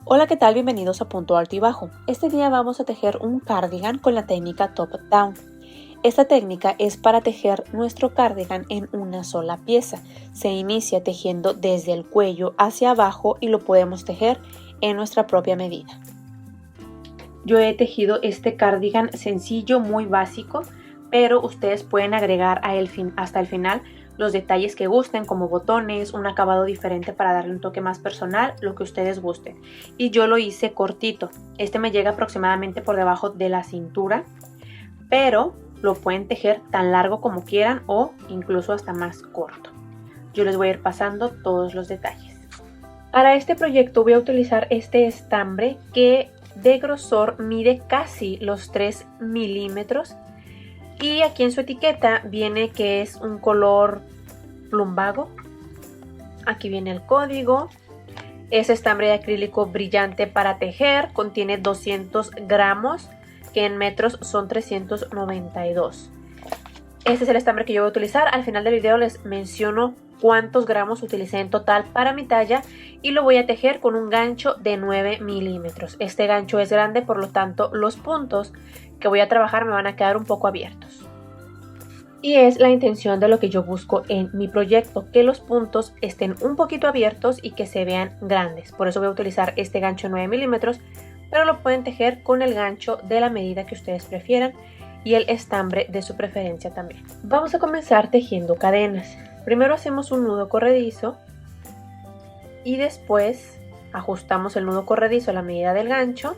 Hola, ¿qué tal? Bienvenidos a Punto Alto y Bajo. Este día vamos a tejer un cardigan con la técnica Top Down. Esta técnica es para tejer nuestro cardigan en una sola pieza. Se inicia tejiendo desde el cuello hacia abajo y lo podemos tejer en nuestra propia medida. Yo he tejido este cardigan sencillo, muy básico, pero ustedes pueden agregar hasta el final los detalles que gusten, como botones, un acabado diferente para darle un toque más personal, lo que ustedes gusten. Y yo lo hice cortito. Este me llega aproximadamente por debajo de la cintura, pero lo pueden tejer tan largo como quieran o incluso hasta más corto. Yo les voy a ir pasando todos los detalles. Para este proyecto voy a utilizar este estambre que de grosor mide casi los 3 milímetros. Y aquí en su etiqueta viene que es un color plumbago. Aquí viene el código. Es estambre de acrílico brillante para tejer. Contiene 200 gramos, que en metros son 392. Este es el estambre que yo voy a utilizar. Al final del video les menciono cuántos gramos utilicé en total para mi talla y lo voy a tejer con un gancho de 9 milímetros. Este gancho es grande, por lo tanto los puntos que voy a trabajar me van a quedar un poco abiertos. Y es la intención de lo que yo busco en mi proyecto, que los puntos estén un poquito abiertos y que se vean grandes. Por eso voy a utilizar este gancho de 9 milímetros, pero lo pueden tejer con el gancho de la medida que ustedes prefieran y el estambre de su preferencia también. Vamos a comenzar tejiendo cadenas. Primero hacemos un nudo corredizo y después ajustamos el nudo corredizo a la medida del gancho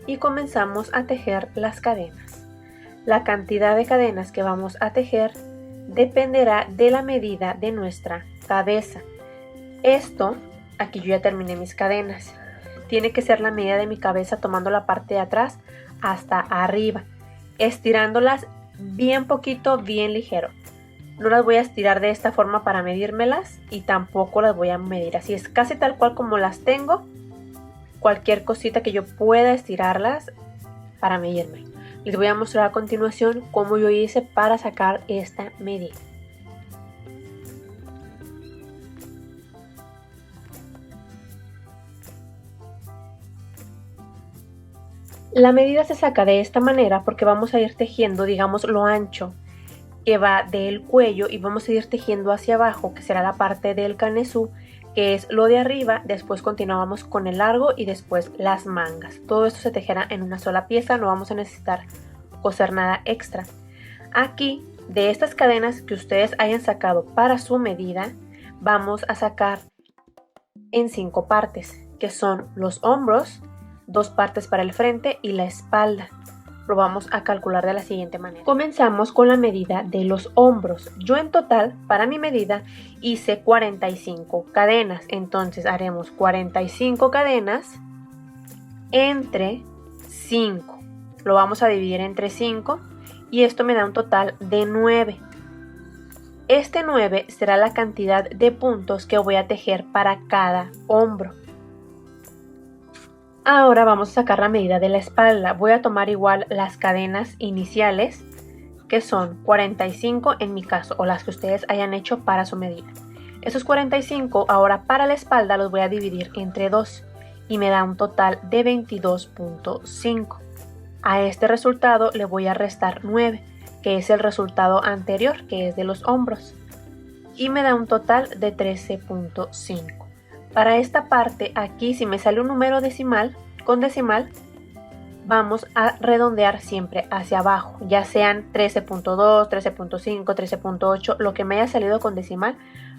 y comenzamos a tejer las cadenas. La cantidad de cadenas que vamos a tejer dependerá de la medida de nuestra cabeza. Esto, aquí yo ya terminé mis cadenas. Tiene que ser la medida de mi cabeza tomando la parte de atrás hasta arriba, estirándolas bien poquito, bien ligero. No las voy a estirar de esta forma para medírmelas y tampoco las voy a medir así. Es casi tal cual como las tengo. Cualquier cosita que yo pueda estirarlas para medirme. Les voy a mostrar a continuación cómo yo hice para sacar esta medida. La medida se saca de esta manera porque vamos a ir tejiendo, digamos, lo ancho que va del cuello y vamos a ir tejiendo hacia abajo, que será la parte del canesú, que es lo de arriba. Después continuamos con el largo y después las mangas. Todo esto se tejerá en una sola pieza, no vamos a necesitar coser nada extra. Aquí, de estas cadenas que ustedes hayan sacado para su medida, vamos a sacar en 5 partes, que son los hombros, 2 partes para el frente y la espalda. Lo vamos a calcular de la siguiente manera. Comenzamos con la medida de los hombros. Yo en total, para mi medida, hice 45 cadenas. Entonces haremos 45 cadenas entre 5. Lo vamos a dividir entre 5 y esto me da un total de 9. Este 9 será la cantidad de puntos que voy a tejer para cada hombro. Ahora vamos a sacar la medida de la espalda. Voy a tomar igual las cadenas iniciales, que son 45 en mi caso, o las que ustedes hayan hecho para su medida. Esos 45 ahora para la espalda los voy a dividir entre 2 y me da un total de 22.5. A este resultado le voy a restar 9, que es el resultado anterior, que es de los hombros, y me da un total de 13.5. Para esta parte, aquí si me sale un número decimal, con decimal, vamos a redondear siempre hacia abajo, ya sean 13.2, 13.5, 13.8, lo que me haya salido con decimal,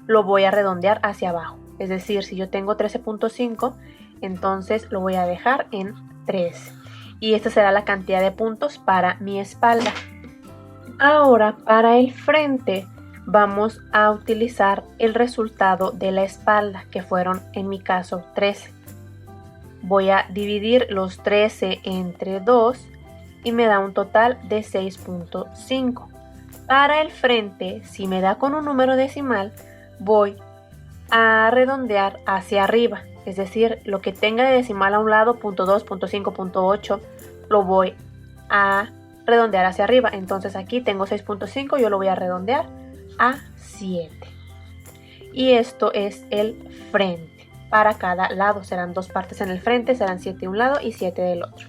lo voy a redondear hacia abajo. Es decir, si yo tengo 13.5, entonces lo voy a dejar en 13. Y esta será la cantidad de puntos para mi espalda. Ahora, para el frente, vamos a utilizar el resultado de la espalda, que fueron en mi caso 13. Voy a dividir los 13 entre 2 y me da un total de 6.5. Para el frente, si me da con un número decimal, voy a redondear hacia arriba. Es decir, lo que tenga de decimal a un lado, .2, .5, .8, lo voy a redondear hacia arriba. Entonces aquí tengo 6.5, yo lo voy a redondear a 7. Y esto es el frente. para cada lado. Serán 2 partes en el frente, serán 7 de un lado y 7 del otro.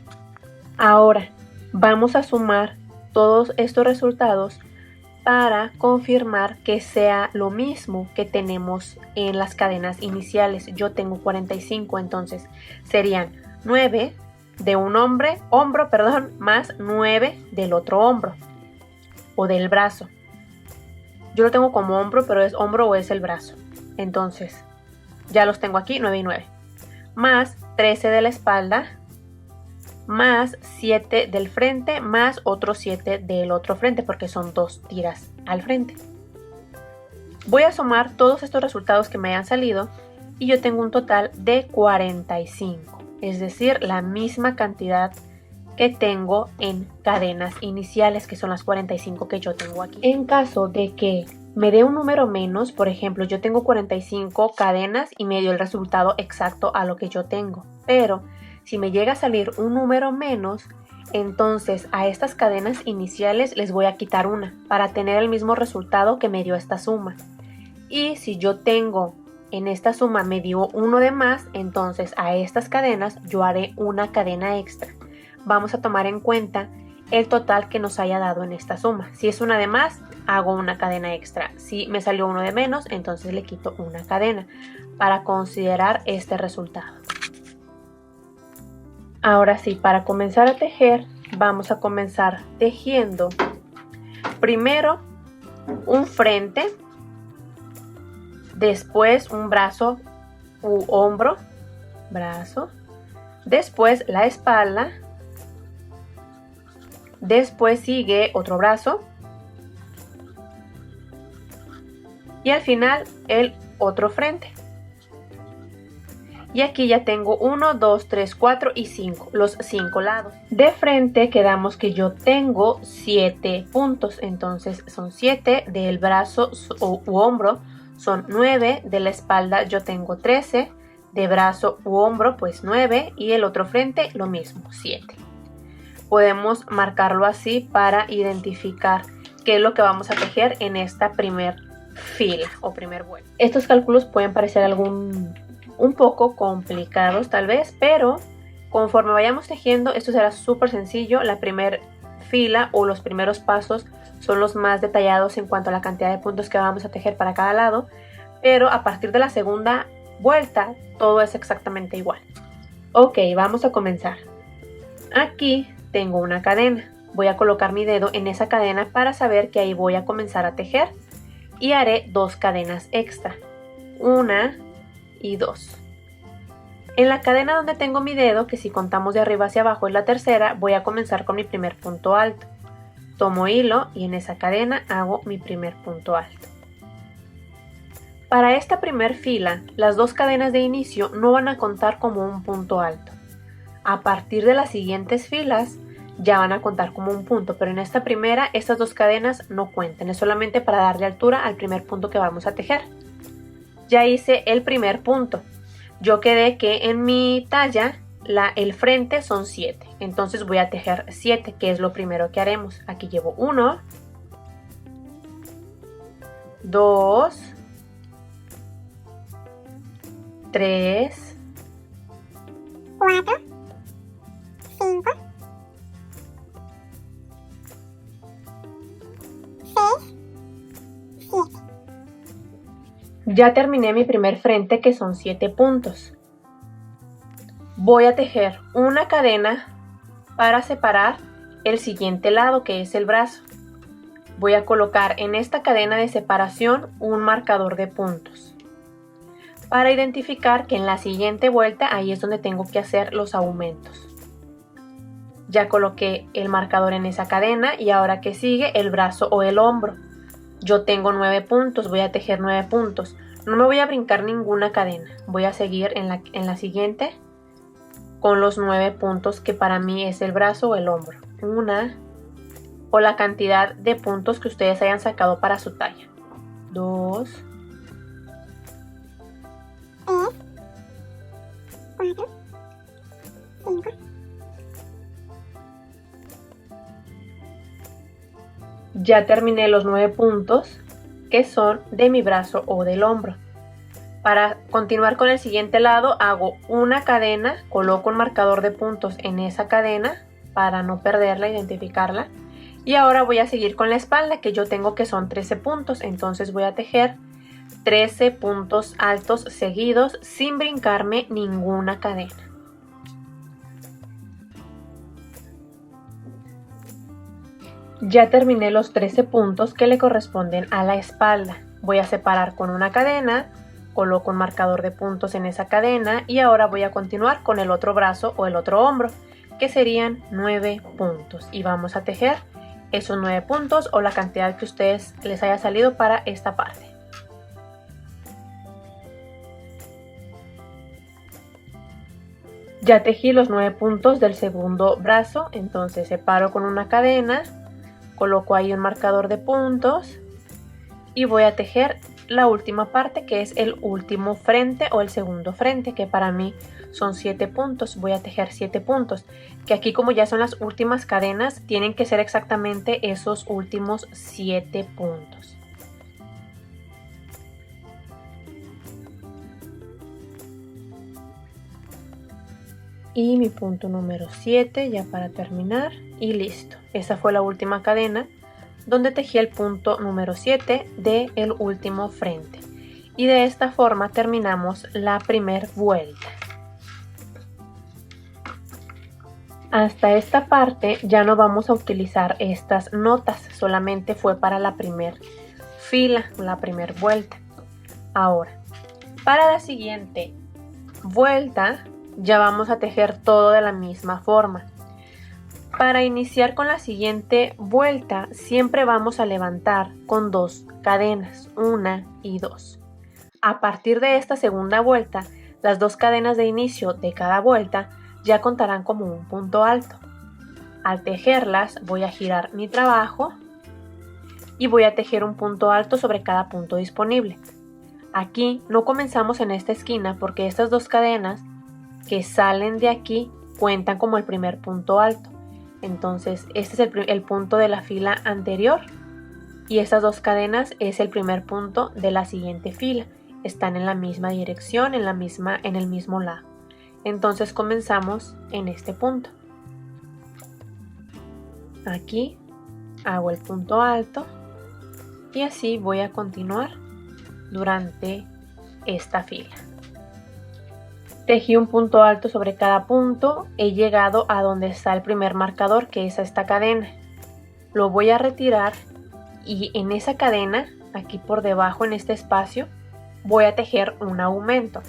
Ahora vamos a sumar todos estos resultados para confirmar que sea lo mismo que tenemos en las cadenas iniciales. Yo tengo 45, entonces serían 9 de un hombro, más 9 del otro hombro o del brazo. Yo lo tengo como hombro, pero ¿es hombro o es el brazo? Entonces, ya los tengo aquí, 9 y 9. Más 13 de la espalda, más 7 del frente, más otros 7 del otro frente, porque son 2 tiras al frente. Voy a sumar todos estos resultados que me hayan salido y yo tengo un total de 45, es decir, la misma cantidad que tengo en cadenas iniciales, que son las 45 que yo tengo aquí. En caso de que me dé un número menos, por ejemplo, yo tengo 45 cadenas y me dio el resultado exacto a lo que yo tengo, pero si me llega a salir un número menos, entonces a estas cadenas iniciales les voy a quitar una para tener el mismo resultado que me dio esta suma. Y si yo tengo en esta suma me dio uno de más, entonces a estas cadenas yo haré una cadena extra. Vamos a tomar en cuenta el total que nos haya dado en esta suma. Si es una de más, hago una cadena extra. Si me salió uno de menos, entonces le quito una cadena para considerar este resultado. Ahora sí, para comenzar a tejer, vamos a comenzar tejiendo primero un frente, después un brazo u hombro, brazo, después la espalda, después sigue otro brazo y al final el otro frente. Y aquí ya tengo 1, 2, 3, 4 y 5, los 5 lados. De frente quedamos que yo tengo 7 puntos, entonces son 7 del brazo u hombro, son 9 de la espalda, yo tengo 13, de brazo u hombro pues 9 y el otro frente lo mismo, 7. Podemos marcarlo así para identificar qué es lo que vamos a tejer en esta primer fila o primer vuelo. Estos cálculos pueden parecer un poco complicados tal vez, pero conforme vayamos tejiendo esto será súper sencillo. La primera fila o los primeros pasos son los más detallados en cuanto a la cantidad de puntos que vamos a tejer para cada lado, pero a partir de la segunda vuelta todo es exactamente igual. Ok, vamos a comenzar. Aquí tengo una cadena, voy a colocar mi dedo en esa cadena para saber que ahí voy a comenzar a tejer y haré 2 cadenas extra, 1 y 2. En la cadena donde tengo mi dedo, que si contamos de arriba hacia abajo es la tercera, voy a comenzar con mi primer punto alto. Tomo hilo y en esa cadena hago mi primer punto alto. Para esta primer fila, las 2 cadenas de inicio no van a contar como un punto alto. A partir de las siguientes filas ya van a contar como un punto, pero en esta primera estas 2 cadenas no cuentan, es solamente para darle altura al primer punto que vamos a tejer. Ya hice el primer punto, yo quedé que en mi talla el frente son 7, entonces voy a tejer 7, que es lo primero que haremos. Aquí llevo 1, 2, 3, 4, 5, 6, 7. Ya terminé mi primer frente, que son 7 puntos. Voy a tejer una cadena para separar el siguiente lado, que es el brazo. Voy a colocar en esta cadena de separación un marcador de puntos para identificar que en la siguiente vuelta ahí es donde tengo que hacer los aumentos. Ya coloqué el marcador en esa cadena y ahora que sigue el brazo o el hombro. Yo tengo 9 puntos, voy a tejer 9 puntos. No me voy a brincar ninguna cadena, voy a seguir en la siguiente con los 9 puntos que para mí es el brazo o el hombro. Una o la cantidad de puntos que ustedes hayan sacado para su talla. 2, 3, 4, 5. Ya terminé los 9 puntos que son de mi brazo o del hombro. Para continuar con el siguiente lado hago una cadena, coloco un marcador de puntos en esa cadena para no perderla, identificarla. Y ahora voy a seguir con la espalda, que yo tengo que son 13 puntos, entonces voy a tejer 13 puntos altos seguidos sin brincarme ninguna cadena. Ya terminé los 13 puntos que le corresponden a la espalda. Voy a separar con una cadena, coloco un marcador de puntos en esa cadena y ahora voy a continuar con el otro brazo o el otro hombro, que serían 9 puntos. Y vamos a tejer esos 9 puntos o la cantidad que a ustedes les haya salido para esta parte. Ya tejí los 9 puntos del segundo brazo, entonces separo con una cadena, coloco ahí un marcador de puntos y voy a tejer la última parte, que es el último frente o el segundo frente, que para mí son 7 puntos. Voy a tejer 7 puntos, que aquí como ya son las últimas cadenas, tienen que ser exactamente esos últimos 7 puntos. Y mi punto número 7 ya para terminar y listo. Esa fue la última cadena donde tejí el punto número 7 del último frente. Y de esta forma terminamos la primera vuelta. Hasta esta parte ya no vamos a utilizar estas notas, solamente fue para la primera fila, la primera vuelta. Ahora, para la siguiente vuelta ya vamos a tejer todo de la misma forma. Para iniciar con la siguiente vuelta siempre vamos a levantar con 2 cadenas, 1 y 2. A partir de esta segunda vuelta, las 2 cadenas de inicio de cada vuelta ya contarán como un punto alto. Al tejerlas voy a girar mi trabajo y voy a tejer un punto alto sobre cada punto disponible. Aquí no comenzamos en esta esquina porque estas 2 cadenas que salen de aquí cuentan como el primer punto alto. Entonces este es el punto de la fila anterior y estas 2 cadenas es el primer punto de la siguiente fila. Están en la misma dirección, en el mismo lado. Entonces comenzamos en este punto. Aquí hago el punto alto y así voy a continuar durante esta fila. Tejí un punto alto sobre cada punto, he llegado a donde está el primer marcador, que es esta cadena. Lo voy a retirar y en esa cadena, aquí por debajo en este espacio, voy a tejer un aumento.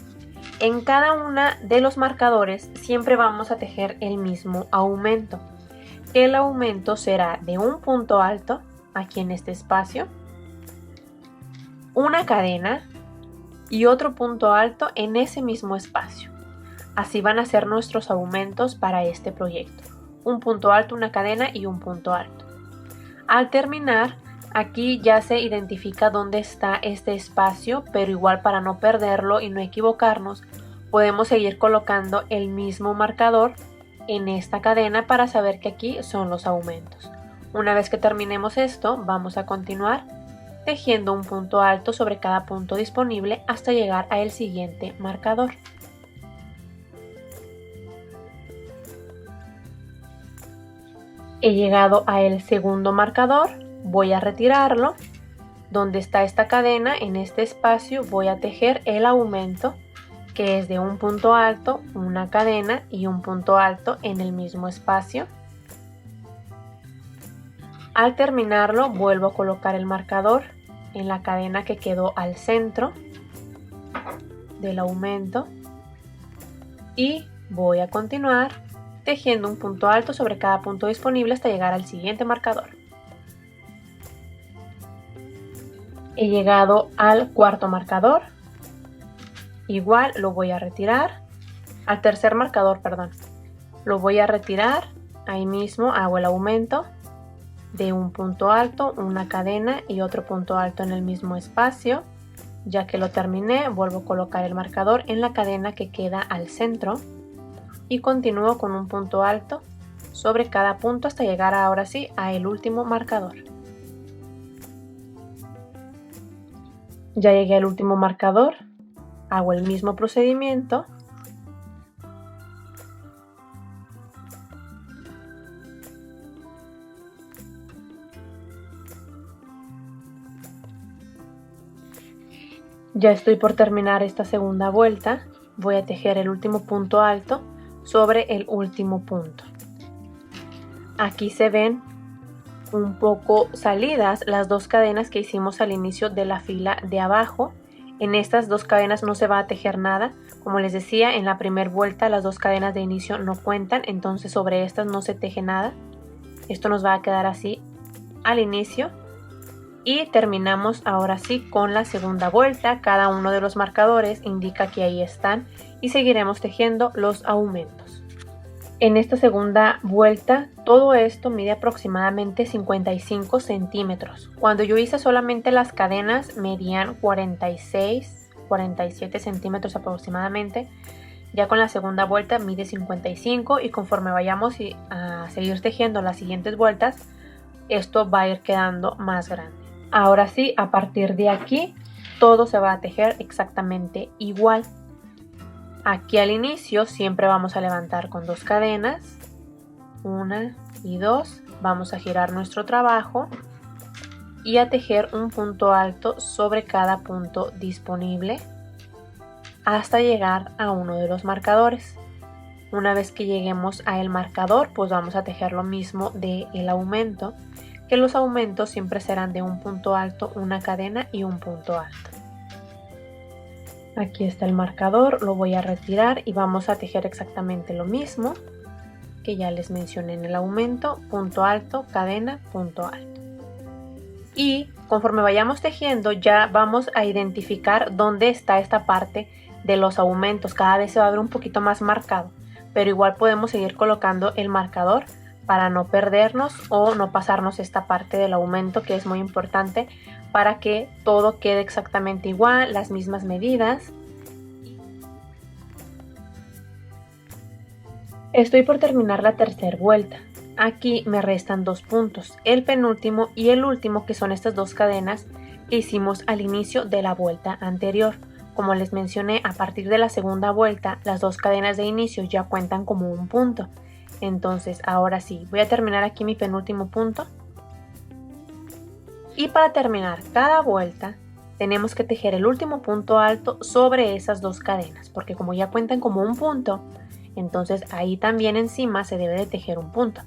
En cada una de los marcadores siempre vamos a tejer el mismo aumento. El aumento será de un punto alto, aquí en este espacio, una cadena y otro punto alto en ese mismo espacio. Así van a ser nuestros aumentos para este proyecto. Un punto alto, una cadena y un punto alto. Al terminar, aquí ya se identifica dónde está este espacio, pero igual para no perderlo y no equivocarnos, podemos seguir colocando el mismo marcador en esta cadena para saber que aquí son los aumentos. Una vez que terminemos esto, vamos a continuar tejiendo un punto alto sobre cada punto disponible hasta llegar al siguiente marcador. He llegado al segundo marcador, voy a retirarlo. Donde está esta cadena, en este espacio voy a tejer el aumento, que es de un punto alto, una cadena y un punto alto en el mismo espacio. Al terminarlo, vuelvo a colocar el marcador en la cadena que quedó al centro del aumento y voy a continuar tejiendo un punto alto sobre cada punto disponible hasta llegar al siguiente marcador. He llegado al cuarto marcador, igual lo voy a retirar, al tercer marcador, perdón, lo voy a retirar, ahí mismo hago el aumento de un punto alto, una cadena y otro punto alto en el mismo espacio. Ya que lo terminé, vuelvo a colocar el marcador en la cadena que queda al centro y continúo con un punto alto sobre cada punto hasta llegar ahora sí a el último marcador. Ya llegué al último marcador, Hago el mismo procedimiento. Ya estoy por terminar esta segunda vuelta. Voy a tejer el último punto alto sobre el último punto. Aquí se ven un poco salidas las dos cadenas que hicimos al inicio de la fila de abajo. En estas dos cadenas no se va a tejer nada. Como les decía, en la primera vuelta las dos cadenas de inicio no cuentan, entonces sobre estas no se teje nada. Esto nos va a quedar así al inicio. Y terminamos ahora sí con la segunda vuelta. Cada uno de los marcadores indica que ahí están y seguiremos tejiendo los aumentos. En esta segunda vuelta todo esto mide aproximadamente 55 centímetros. Cuando yo hice solamente las cadenas medían 46, 47 centímetros aproximadamente. Ya con la segunda vuelta mide 55 y conforme vayamos a seguir tejiendo las siguientes vueltas, esto va a ir quedando más grande. Ahora sí, a partir de aquí, todo se va a tejer exactamente igual. Aquí al inicio siempre vamos a levantar con dos cadenas, una y dos. Vamos a girar nuestro trabajo y a tejer un punto alto sobre cada punto disponible hasta llegar a uno de los marcadores. Una vez que lleguemos al marcador, pues vamos a tejer lo mismo del aumento, que los aumentos siempre serán de un punto alto, una cadena y un punto alto. Aquí está el marcador, lo voy a retirar y vamos a tejer exactamente lo mismo que ya les mencioné en el aumento: punto alto, cadena, punto alto. Y conforme vayamos tejiendo ya vamos a identificar dónde está esta parte de los aumentos. Cada vez se va a ver un poquito más marcado, pero igual podemos seguir colocando el marcador para no perdernos o no pasarnos esta parte del aumento, que es muy importante para que todo quede exactamente igual, las mismas medidas. Estoy por terminar la tercera vuelta. Aquí me restan dos puntos, el penúltimo y el último, que son estas dos cadenas que hicimos al inicio de la vuelta anterior. Como les mencioné, a partir de la segunda vuelta las dos cadenas de inicio ya cuentan como un punto. Entonces ahora sí, voy a terminar aquí mi penúltimo punto. Y para terminar cada vuelta tenemos que tejer el último punto alto sobre esas dos cadenas, porque como ya cuentan como un punto, entonces ahí también encima se debe de tejer un punto.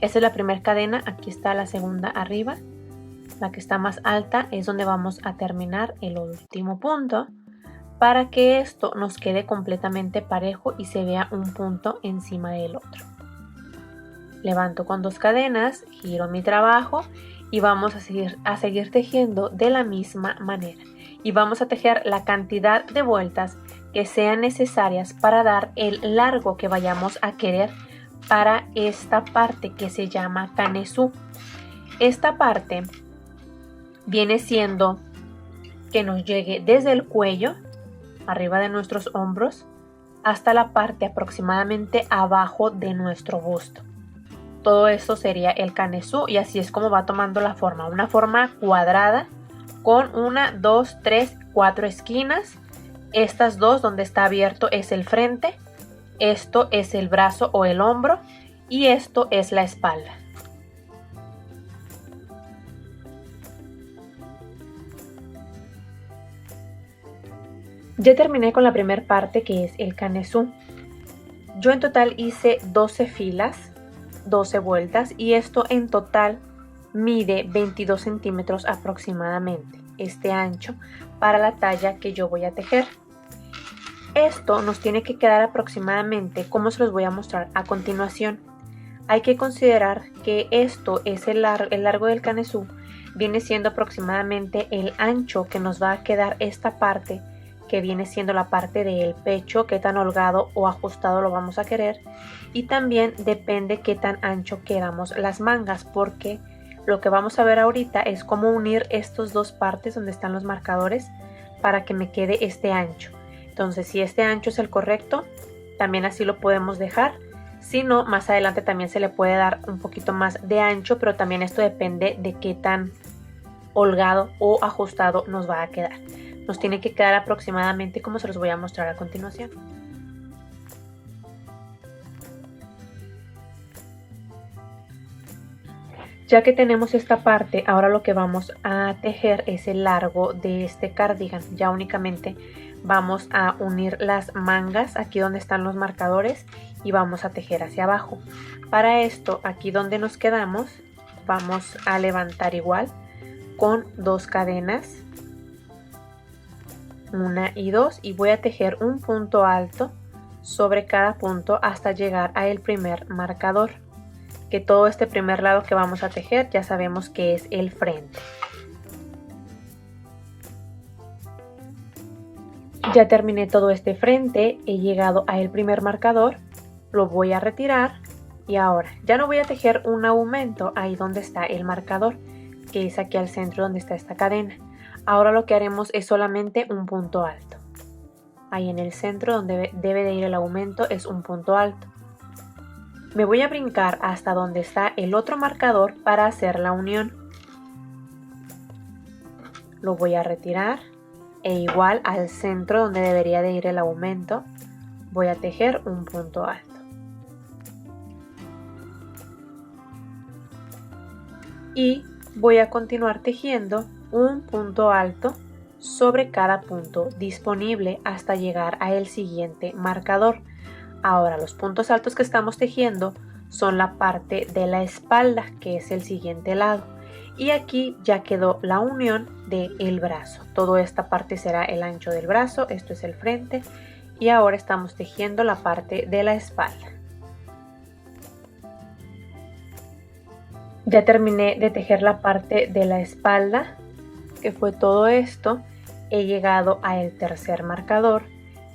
Esta es la primera cadena, aquí está la segunda arriba, la que está más alta es donde vamos a terminar el último punto, para que esto nos quede completamente parejo y se vea un punto encima del otro. Levanto con dos cadenas, giro mi trabajo y vamos a seguir tejiendo de la misma manera. Y vamos a tejer la cantidad de vueltas que sean necesarias para dar el largo que vayamos a querer para esta parte que se llama canesú. Esta parte viene siendo que nos llegue desde el cuello, arriba de nuestros hombros, hasta la parte aproximadamente abajo de nuestro busto. Todo esto sería el canesú y así es como va tomando la forma, una forma cuadrada con 1, 2, 3, 4 esquinas. Estas dos donde está abierto es el frente, esto es el brazo o el hombro y esto es la espalda. Ya terminé con la primera parte, que es el canesú. Yo en total hice 12 filas, 12 vueltas, y esto en total mide 22 centímetros aproximadamente, este ancho, para la talla que yo voy a tejer. Esto nos tiene que quedar aproximadamente como se los voy a mostrar a continuación. Hay que considerar que esto es el largo del canesú, viene siendo aproximadamente el ancho que nos va a quedar esta parte, que viene siendo la parte del pecho, qué tan holgado o ajustado lo vamos a querer, y también depende qué tan ancho queramos las mangas, porque lo que vamos a ver ahorita es cómo unir estas dos partes donde están los marcadores para que me quede este ancho. Entonces, si este ancho es el correcto, también así lo podemos dejar. Si no, más adelante también se le puede dar un poquito más de ancho, pero también esto depende de qué tan holgado o ajustado nos va a quedar. Nos tiene que quedar aproximadamente como se los voy a mostrar a continuación. Ya que tenemos esta parte, ahora lo que vamos a tejer es el largo de este cardigan. Ya únicamente vamos a unir las mangas aquí donde están los marcadores y vamos a tejer hacia abajo. Para esto, aquí donde nos quedamos, vamos a levantar igual con 2 cadenas, 1 y 2, y voy a tejer un punto alto sobre cada punto hasta llegar al primer marcador. Que todo este primer lado que vamos a tejer ya sabemos que es el frente. Ya terminé todo este frente, he llegado al primer marcador, lo voy a retirar y ahora ya no voy a tejer un aumento ahí donde está el marcador, que es aquí al centro donde está esta cadena. Ahora lo que haremos es solamente un punto alto. Ahí en el centro donde debe de ir el aumento es un punto alto. Me voy a brincar hasta donde está el otro marcador para hacer la unión. Lo voy a retirar e igual al centro donde debería de ir el aumento voy a tejer un punto alto. Y voy a continuar tejiendo un punto alto sobre cada punto disponible hasta llegar al siguiente marcador. Ahora los puntos altos que estamos tejiendo son la parte de la espalda, que es el siguiente lado. Y aquí ya quedó la unión del brazo. Toda esta parte será el ancho del brazo, esto es el frente. Y ahora estamos tejiendo la parte de la espalda. Ya terminé de tejer la parte de la espalda, que fue todo esto. He llegado al tercer marcador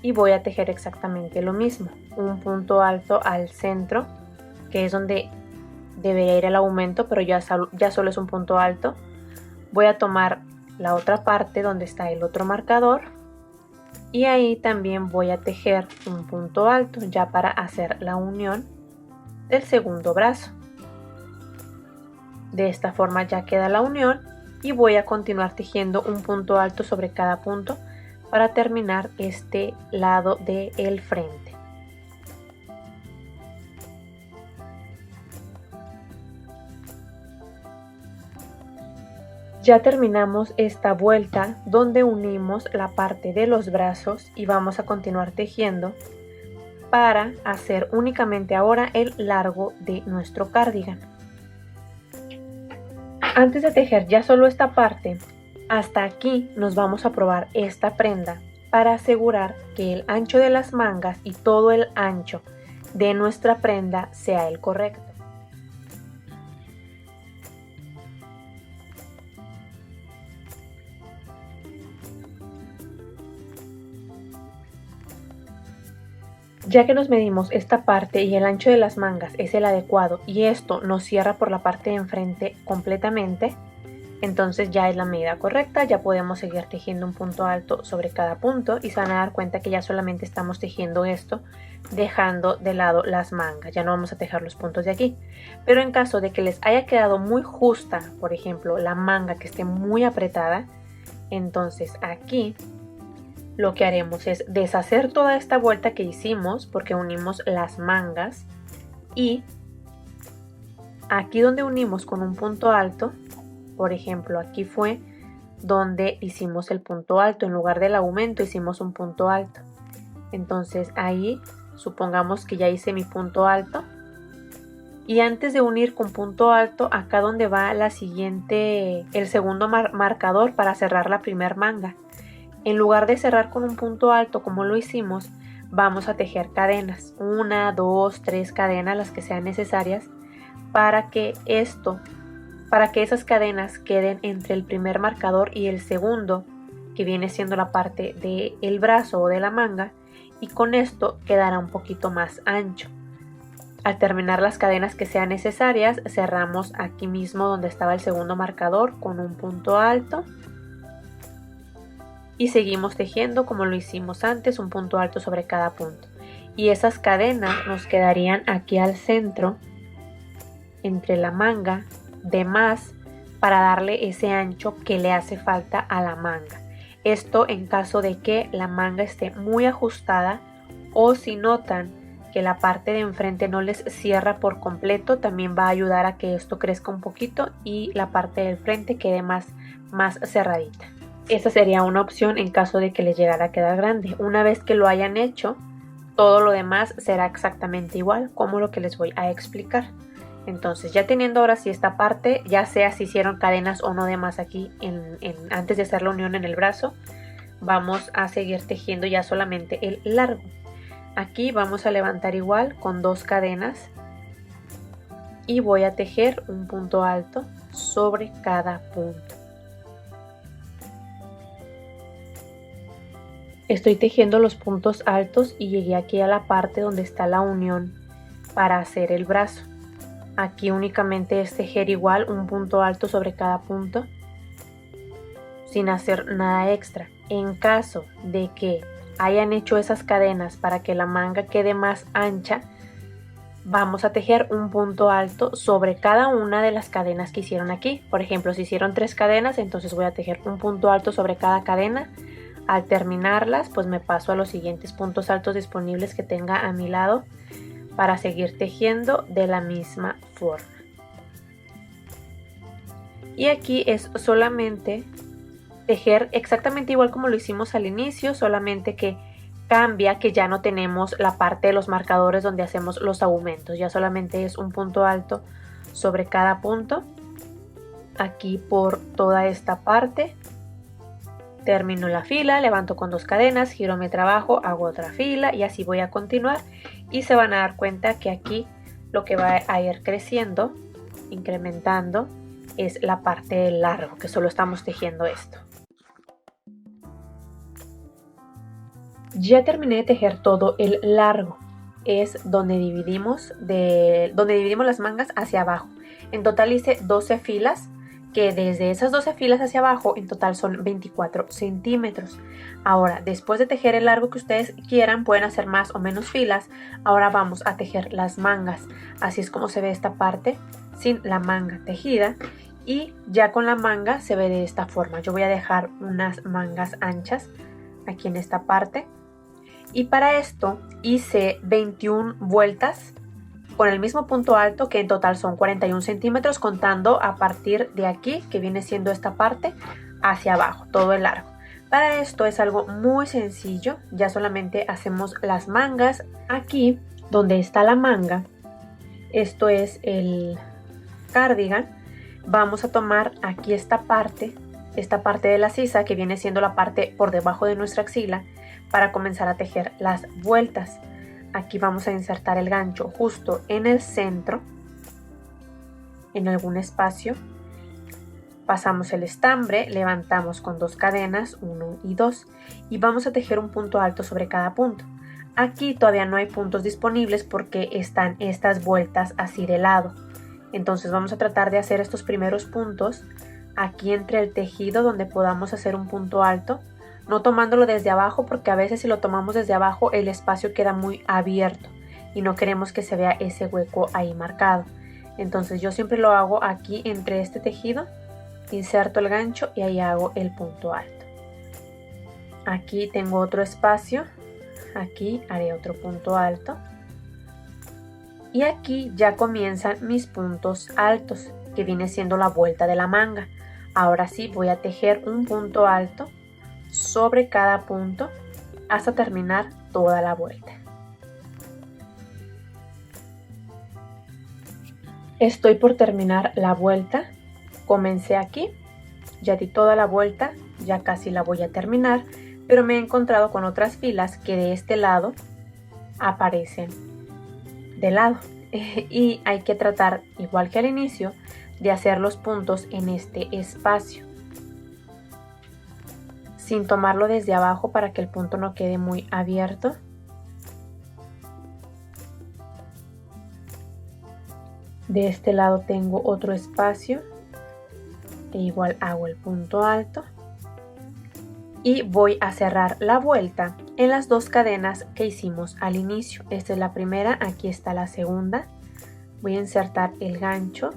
y voy a tejer exactamente lo mismo. Un punto alto al centro, que es donde debería ir el aumento, pero ya solo es un punto alto. Voy a tomar la otra parte donde está el otro marcador y ahí también voy a tejer un punto alto ya para hacer la unión del segundo brazo. De esta forma ya queda la unión y voy a continuar tejiendo un punto alto sobre cada punto para terminar este lado del frente. Ya terminamos esta vuelta donde unimos la parte de los brazos y vamos a continuar tejiendo para hacer únicamente ahora el largo de nuestro cardigan. Antes de tejer ya solo esta parte, hasta aquí nos vamos a probar esta prenda para asegurar que el ancho de las mangas y todo el ancho de nuestra prenda sea el correcto. Ya que nos medimos esta parte y el ancho de las mangas es el adecuado y esto nos cierra por la parte de enfrente completamente, entonces ya es la medida correcta. Ya podemos seguir tejiendo un punto alto sobre cada punto y se van a dar cuenta que ya solamente estamos tejiendo esto, dejando de lado las mangas. Ya no vamos a tejer los puntos de aquí. Pero en caso de que les haya quedado muy justa, por ejemplo, la manga que esté muy apretada, entonces aquí lo que haremos es deshacer toda esta vuelta que hicimos porque unimos las mangas y aquí donde unimos con un punto alto, por ejemplo, aquí fue donde hicimos el punto alto, en lugar del aumento hicimos un punto alto. Entonces ahí supongamos que ya hice mi punto alto y antes de unir con punto alto, acá donde va la siguiente, el segundo marcador para cerrar la primer manga, en lugar de cerrar con un punto alto como lo hicimos, vamos a tejer cadenas, 1, 2, 3 cadenas, las que sean necesarias para que esas cadenas queden entre el primer marcador y el segundo, que viene siendo la parte del brazo o de la manga, y con esto quedará un poquito más ancho. Al terminar las cadenas que sean necesarias, cerramos aquí mismo donde estaba el segundo marcador con un punto alto y seguimos tejiendo como lo hicimos antes, un punto alto sobre cada punto. Y esas cadenas nos quedarían aquí al centro, entre la manga, de más, para darle ese ancho que le hace falta a la manga. Esto en caso de que la manga esté muy ajustada o si notan que la parte de enfrente no les cierra por completo, también va a ayudar a que esto crezca un poquito y la parte del frente quede más cerradita. Esa sería una opción en caso de que les llegara a quedar grande. Una vez que lo hayan hecho, todo lo demás será exactamente igual como lo que les voy a explicar. Entonces, ya teniendo ahora sí esta parte, ya sea si hicieron cadenas o no de más aquí antes de hacer la unión en el brazo, vamos a seguir tejiendo ya solamente el largo. Aquí vamos a levantar igual con 2 cadenas y voy a tejer un punto alto sobre cada punto. Estoy tejiendo los puntos altos y llegué aquí a la parte donde está la unión para hacer el brazo. Aquí únicamente es tejer igual un punto alto sobre cada punto sin hacer nada extra. En caso de que hayan hecho esas cadenas para que la manga quede más ancha, vamos a tejer un punto alto sobre cada una de las cadenas que hicieron aquí. Por ejemplo, si hicieron 3 cadenas, entonces voy a tejer un punto alto sobre cada cadena. Al terminarlas, pues me paso a los siguientes puntos altos disponibles que tenga a mi lado para seguir tejiendo de la misma forma. Y aquí es solamente tejer exactamente igual como lo hicimos al inicio, solamente que cambia que ya no tenemos la parte de los marcadores donde hacemos los aumentos, ya solamente es un punto alto sobre cada punto. Aquí por toda esta parte termino la fila, levanto con 2 cadenas, giro mi trabajo, hago otra fila y así voy a continuar, y se van a dar cuenta que aquí lo que va a ir creciendo, incrementando, es la parte del largo, que solo estamos tejiendo esto. Ya terminé de tejer todo el largo, es donde dividimos las mangas hacia abajo. En total hice 12 filas, que desde esas 12 filas hacia abajo en total son 24 centímetros. Ahora, después de tejer el largo que ustedes quieran, pueden hacer más o menos filas. Ahora vamos a tejer las mangas. Así es como se ve esta parte sin la manga tejida, y ya con la manga se ve de esta forma. Yo voy a dejar unas mangas anchas aquí en esta parte, y para esto hice 21 vueltas con el mismo punto alto, que en total son 41 centímetros, contando a partir de aquí, que viene siendo esta parte, hacia abajo, todo el largo. Para esto es algo muy sencillo, ya solamente hacemos las mangas. Aquí donde está la manga, esto es el cardigan, vamos a tomar aquí esta parte de la sisa, que viene siendo la parte por debajo de nuestra axila, para comenzar a tejer las vueltas. Aquí vamos a insertar el gancho justo en el centro, en algún espacio. Pasamos el estambre, levantamos con 2 cadenas, 1 y 2, y vamos a tejer un punto alto sobre cada punto. Aquí todavía no hay puntos disponibles porque están estas vueltas así de lado. Entonces vamos a tratar de hacer estos primeros puntos aquí entre el tejido, donde podamos hacer un punto alto, no tomándolo desde abajo, porque a veces si lo tomamos desde abajo el espacio queda muy abierto y no queremos que se vea ese hueco ahí marcado. Entonces yo siempre lo hago aquí entre este tejido, inserto el gancho y ahí hago el punto alto. Aquí tengo otro espacio, aquí haré otro punto alto, y aquí ya comienzan mis puntos altos, que viene siendo la vuelta de la manga. Ahora sí voy a tejer un punto alto sobre cada punto hasta terminar toda la vuelta. Estoy por terminar la vuelta, comencé aquí, ya di toda la vuelta, ya casi la voy a terminar, pero me he encontrado con otras filas que de este lado aparecen de lado y hay que tratar, igual que al inicio, de hacer los puntos en este espacio, sin tomarlo desde abajo para que el punto no quede muy abierto. De este lado tengo otro espacio e igual hago el punto alto y voy a cerrar la vuelta en las 2 cadenas que hicimos al inicio. Esta es la primera, aquí está la segunda. Voy a insertar el gancho,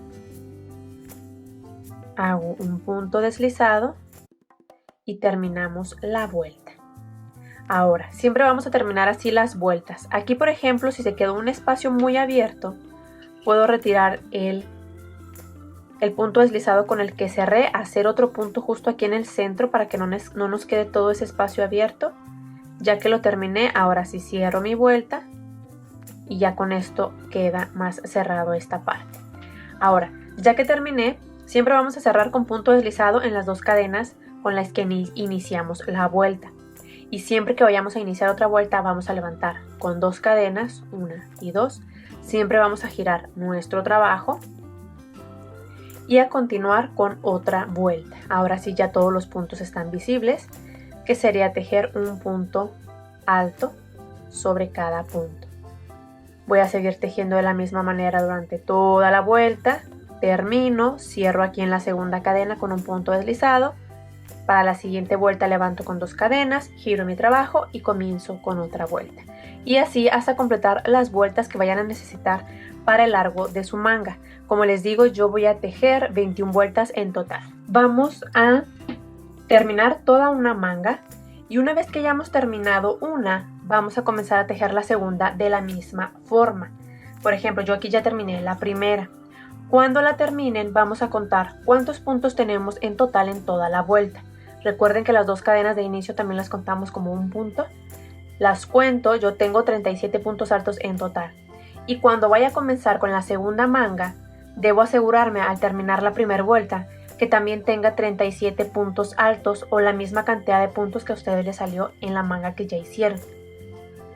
hago un punto deslizado y terminamos la vuelta. Ahora, siempre vamos a terminar así las vueltas. Aquí, por ejemplo, si se quedó un espacio muy abierto, puedo retirar el punto deslizado con el que cerré, hacer otro punto justo aquí en el centro para que no nos quede todo ese espacio abierto. Ya que lo terminé, ahora sí cierro mi vuelta y ya con esto queda más cerrado esta parte. Ahora, ya que terminé, siempre vamos a cerrar con punto deslizado en las dos cadenas con las que iniciamos la vuelta. Y siempre que vayamos a iniciar otra vuelta vamos a levantar con dos cadenas, 1 y 2. Siempre vamos a girar nuestro trabajo y a continuar con otra vuelta. Ahora sí ya todos los puntos están visibles, que sería tejer un punto alto sobre cada punto. Voy a seguir tejiendo de la misma manera durante toda la vuelta. Termino, cierro aquí en la segunda cadena con un punto deslizado. Para la siguiente vuelta levanto con dos cadenas, giro mi trabajo y comienzo con otra vuelta. Y así hasta completar las vueltas que vayan a necesitar para el largo de su manga. Como les digo, yo voy a tejer 21 vueltas en total. Vamos a terminar toda una manga y una vez que ya hemos terminado una, vamos a comenzar a tejer la segunda de la misma forma. Por ejemplo, yo aquí ya terminé la primera. Cuando la terminen, vamos a contar cuántos puntos tenemos en total en toda la vuelta. Recuerden que las dos cadenas de inicio también las contamos como un punto. Las cuento, yo tengo 37 puntos altos en total. Y cuando vaya a comenzar con la segunda manga, debo asegurarme al terminar la primera vuelta que también tenga 37 puntos altos o la misma cantidad de puntos que a ustedes les salió en la manga que ya hicieron,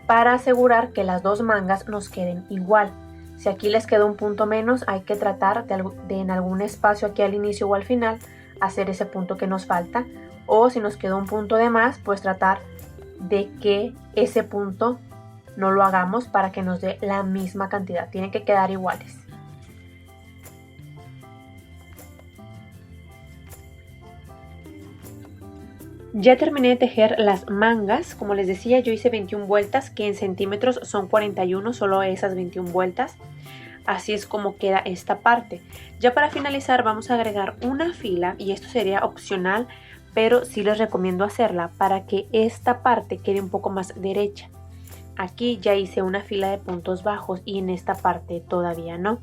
para asegurar que las dos mangas nos queden igual. Si aquí les quedó un punto menos, hay que tratar de en algún espacio aquí al inicio o al final hacer ese punto que nos falta, o si nos quedó un punto de más, pues tratar de que ese punto no lo hagamos para que nos dé la misma cantidad. Tienen que quedar iguales. Ya terminé de tejer las mangas. Como les decía, yo hice 21 vueltas, que en centímetros son 41, solo esas 21 vueltas. Así es como queda esta parte. Ya para finalizar vamos a agregar una fila, y esto sería opcional, pero sí les recomiendo hacerla para que esta parte quede un poco más derecha. Aquí ya hice una fila de puntos bajos y en esta parte todavía no.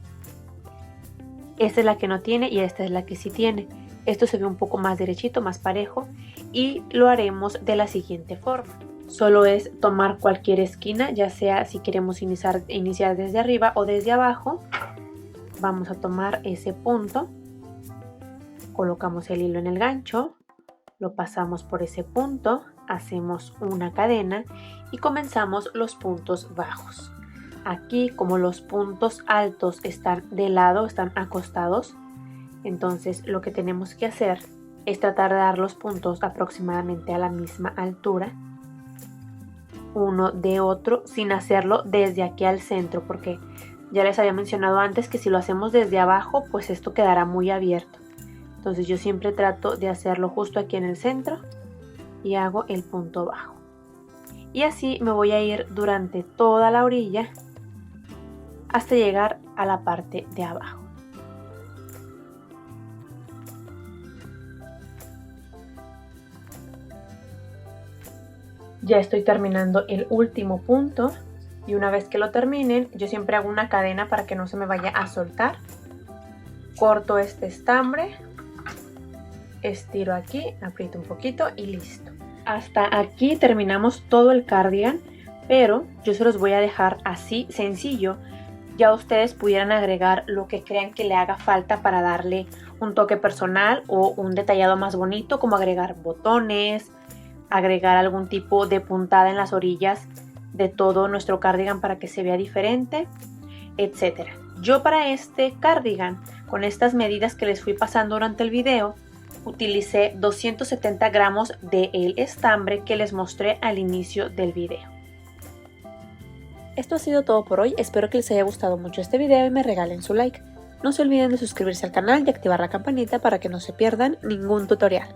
Esta es la que no tiene y esta es la que sí tiene. Esto se ve un poco más derechito, más parejo, y lo haremos de la siguiente forma. Solo es tomar cualquier esquina, ya sea si queremos iniciar desde arriba o desde abajo. Vamos a tomar ese punto, colocamos el hilo en el gancho, lo pasamos por ese punto, hacemos una cadena y comenzamos los puntos bajos. Aquí, como los puntos altos están de lado, están acostados, entonces lo que tenemos que hacer es tratar de dar los puntos aproximadamente a la misma altura uno de otro, sin hacerlo desde aquí al centro, porque ya les había mencionado antes que si lo hacemos desde abajo, pues esto quedará muy abierto. Entonces yo siempre trato de hacerlo justo aquí en el centro y hago el punto bajo. Y así me voy a ir durante toda la orilla hasta llegar a la parte de abajo. Ya estoy terminando el último punto y una vez que lo terminen, yo siempre hago una cadena para que no se me vaya a soltar. Corto este estambre, estiro aquí, aprieto un poquito y listo. Hasta aquí terminamos todo el cardigan, pero yo se los voy a dejar así sencillo. Ya ustedes pudieran agregar lo que crean que le haga falta para darle un toque personal o un detallado más bonito, como agregar botones, agregar algún tipo de puntada en las orillas de todo nuestro cardigan para que se vea diferente, etc. Yo para este cardigan, con estas medidas que les fui pasando durante el video, utilicé 270 gramos del estambre que les mostré al inicio del video. Esto ha sido todo por hoy, espero que les haya gustado mucho este video y me regalen su like. No se olviden de suscribirse al canal y activar la campanita para que no se pierdan ningún tutorial.